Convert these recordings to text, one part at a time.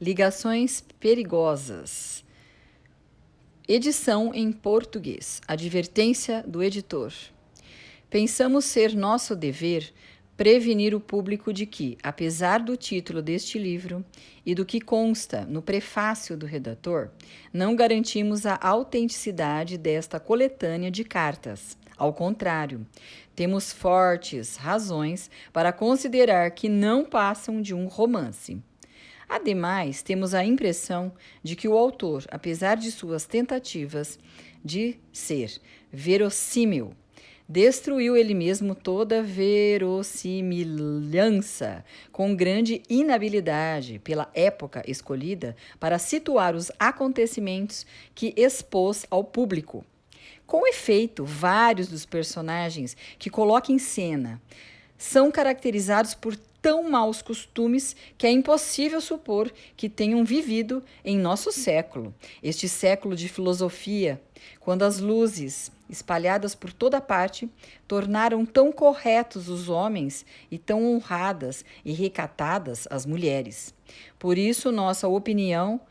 Ligações perigosas. Edição em português. Advertência do editor. Pensamos ser nosso dever prevenir o público de que, apesar do título deste livro e do que consta no prefácio do redator, não garantimos a autenticidade desta coletânea de cartas. Ao contrário, temos fortes razões para considerar que não passam de um romance. Ademais, temos a impressão de que o autor, apesar de suas tentativas de ser verossímil, destruiu ele mesmo toda verossimilhança, com grande inabilidade pela época escolhida para situar os acontecimentos que expôs ao público. Com efeito, vários dos personagens que coloca em cena são caracterizados por tão maus costumes que é impossível supor que tenham vivido em nosso século, este século de filosofia, quando as luzes, espalhadas por toda parte, tornaram tão corretos os homens e tão honradas e recatadas as mulheres. Por isso, nossa opinião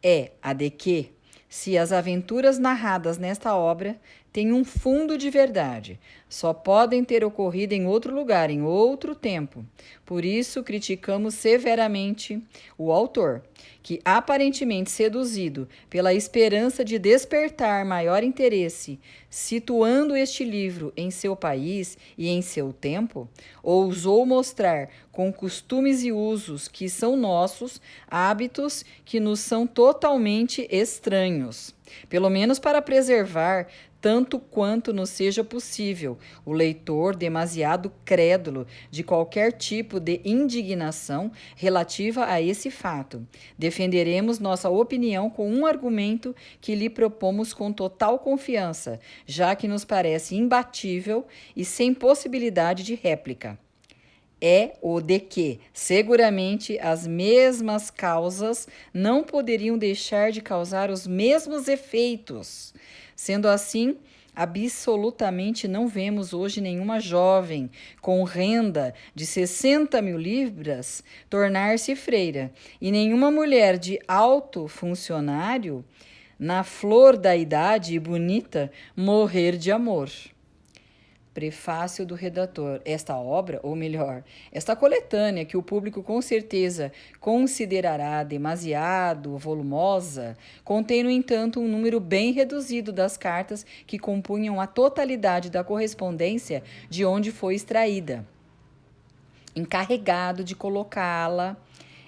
é a de que, se as aventuras narradas nesta obra têm um fundo de verdade, só podem ter ocorrido em outro lugar, em outro tempo. Por isso, criticamos severamente o autor, que, aparentemente seduzido pela esperança de despertar maior interesse, situando este livro em seu país e em seu tempo, ousou mostrar, com costumes e usos que são nossos, hábitos que nos são totalmente estranhos, pelo menos para preservar, tanto quanto nos seja possível, o leitor demasiado crédulo de qualquer tipo de indignação relativa a esse fato. Defenderemos nossa opinião com um argumento que lhe propomos com total confiança, já que nos parece imbatível e sem possibilidade de réplica. É o de que, seguramente, as mesmas causas não poderiam deixar de causar os mesmos efeitos. Sendo assim, absolutamente não vemos hoje nenhuma jovem com renda de 60 mil libras tornar-se freira e nenhuma mulher de alto funcionário, na flor da idade e bonita, morrer de amor. Prefácio do redator. Esta obra, ou melhor, esta coletânea, que o público com certeza considerará demasiado volumosa, contém, no entanto, um número bem reduzido das cartas que compunham a totalidade da correspondência de onde foi extraída. Encarregado de colocá-la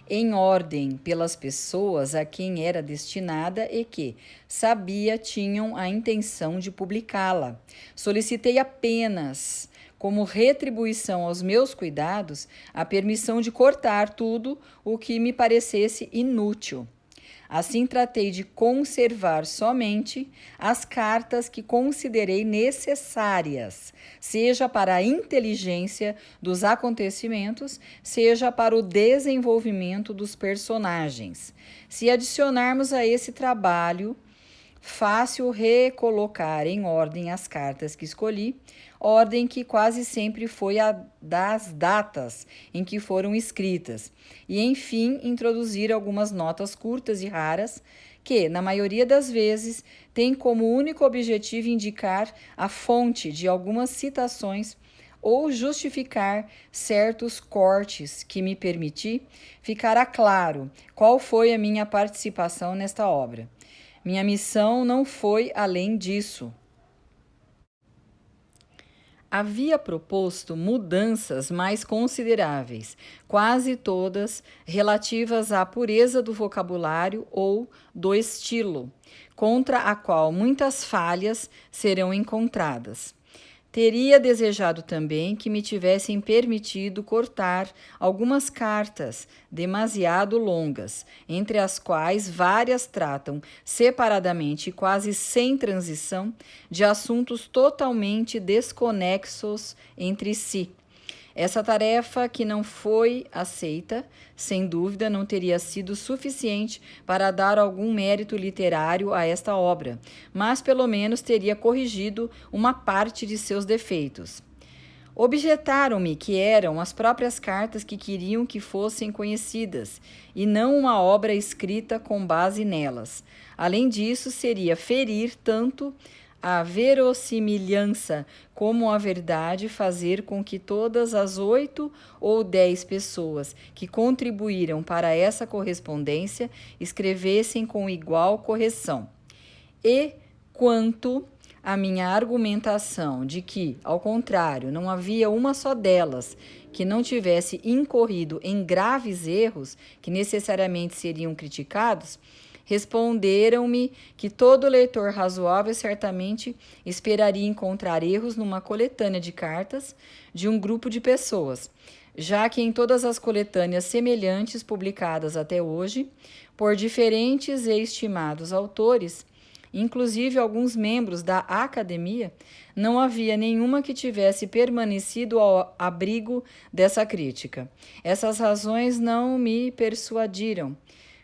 em ordem pelas pessoas a quem era destinada e que, sabia, tinham a intenção de publicá-la. Solicitei apenas, como retribuição aos meus cuidados, a permissão de cortar tudo o que me parecesse inútil. Assim, tratei de conservar somente as cartas que considerei necessárias, seja para a inteligência dos acontecimentos, seja para o desenvolvimento dos personagens. Se adicionarmos a esse trabalho, fácil recolocar em ordem as cartas que escolhi, ordem que quase sempre foi a das datas em que foram escritas, e enfim introduzir algumas notas curtas e raras que, na maioria das vezes, têm como único objetivo indicar a fonte de algumas citações ou justificar certos cortes que me permiti, ficará claro qual foi a minha participação nesta obra. Minha missão não foi além disso. Havia proposto mudanças mais consideráveis, quase todas relativas à pureza do vocabulário ou do estilo, contra a qual muitas falhas serão encontradas. Teria desejado também que me tivessem permitido cortar algumas cartas demasiado longas, entre as quais várias tratam separadamente e quase sem transição de assuntos totalmente desconexos entre si. Essa tarefa, que não foi aceita, sem dúvida não teria sido suficiente para dar algum mérito literário a esta obra, mas pelo menos teria corrigido uma parte de seus defeitos. Objetaram-me que eram as próprias cartas que queriam que fossem conhecidas, e não uma obra escrita com base nelas. Além disso, seria ferir tanto a verossimilhança como a verdade, fazer com que todas as 8 ou 10 pessoas que contribuíram para essa correspondência escrevessem com igual correção. E quanto a minha argumentação de que, ao contrário, não havia uma só delas que não tivesse incorrido em graves erros que necessariamente seriam criticados, responderam-me que todo leitor razoável certamente esperaria encontrar erros numa coletânea de cartas de um grupo de pessoas, já que em todas as coletâneas semelhantes publicadas até hoje, por diferentes e estimados autores, inclusive alguns membros da academia, não havia nenhuma que tivesse permanecido ao abrigo dessa crítica. Essas razões não me persuadiram.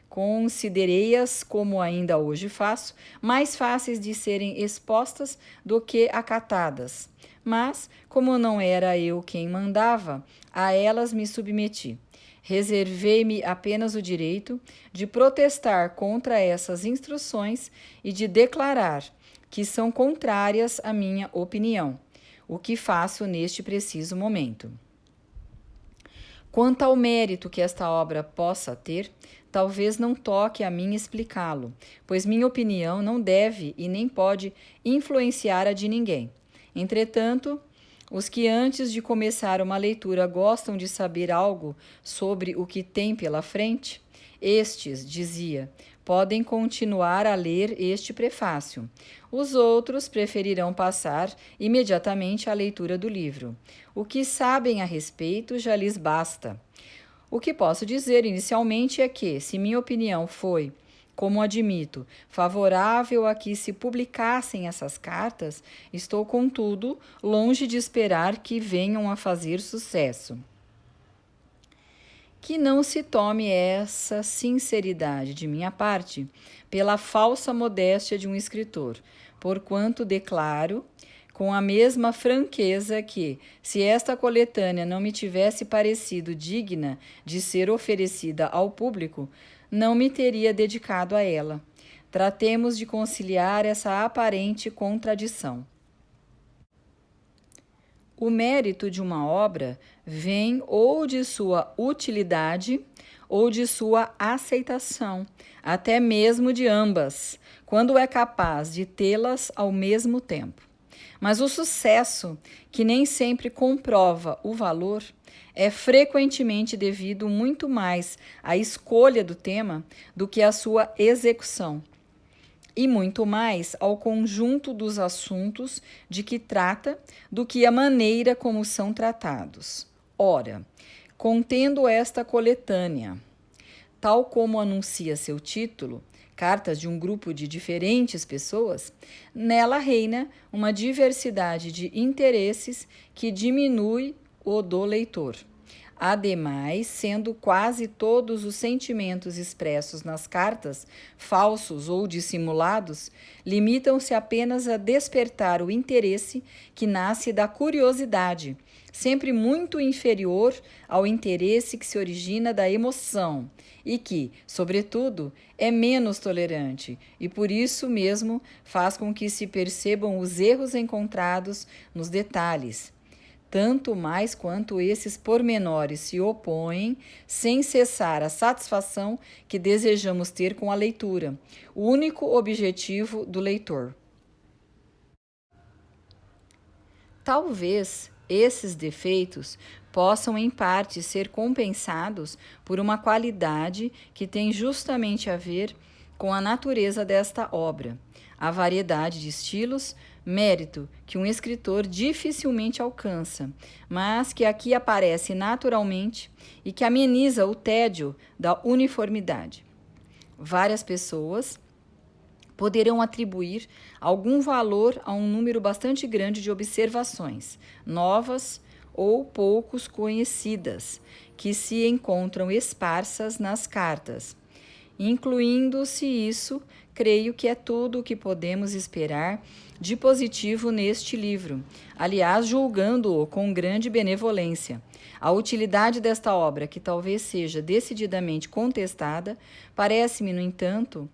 Considerei-as, como ainda hoje faço, mais fáceis de serem expostas do que acatadas. Mas, como não era eu quem mandava, a elas me submeti. Reservei-me apenas o direito de protestar contra essas instruções e de declarar que são contrárias à minha opinião, o que faço neste preciso momento. Quanto ao mérito que esta obra possa ter, talvez não toque a mim explicá-lo, pois minha opinião não deve e nem pode influenciar a de ninguém. Entretanto, os que antes de começar uma leitura gostam de saber algo sobre o que tem pela frente, estes, dizia, podem continuar a ler este prefácio. Os outros preferirão passar imediatamente à leitura do livro. O que sabem a respeito já lhes basta. O que posso dizer inicialmente é que, se minha opinião foi, como admito, favorável a que se publicassem essas cartas, estou, contudo, longe de esperar que venham a fazer sucesso. Que não se tome essa sinceridade de minha parte pela falsa modéstia de um escritor, porquanto declaro com a mesma franqueza que, se esta coletânea não me tivesse parecido digna de ser oferecida ao público, não me teria dedicado a ela. Tratemos de conciliar essa aparente contradição. O mérito de uma obra vem ou de sua utilidade ou de sua aceitação, até mesmo de ambas, quando é capaz de tê-las ao mesmo tempo. Mas o sucesso, que nem sempre comprova o valor, é frequentemente devido muito mais à escolha do tema do que à sua execução, e muito mais ao conjunto dos assuntos de que trata do que à maneira como são tratados. Ora, contendo esta coletânea, tal como anuncia seu título, cartas de um grupo de diferentes pessoas, nela reina uma diversidade de interesses que diminui o do leitor. Ademais, sendo quase todos os sentimentos expressos nas cartas, falsos ou dissimulados, limitam-se apenas a despertar o interesse que nasce da curiosidade, sempre muito inferior ao interesse que se origina da emoção e que, sobretudo, é menos tolerante e por isso mesmo faz com que se percebam os erros encontrados nos detalhes, tanto mais quanto esses pormenores se opõem sem cessar a satisfação que desejamos ter com a leitura, o único objetivo do leitor. Talvez esses defeitos possam em parte ser compensados por uma qualidade que tem justamente a ver com a natureza desta obra, a variedade de estilos, mérito que um escritor dificilmente alcança, mas que aqui aparece naturalmente e que ameniza o tédio da uniformidade. Várias pessoas poderão atribuir algum valor a um número bastante grande de observações, novas ou poucos conhecidas, que se encontram esparsas nas cartas, Incluindo-se isso, creio que é tudo o que podemos esperar de positivo neste livro, aliás, julgando-o com grande benevolência. A utilidade desta obra, que talvez seja decididamente contestada, parece-me, no entanto,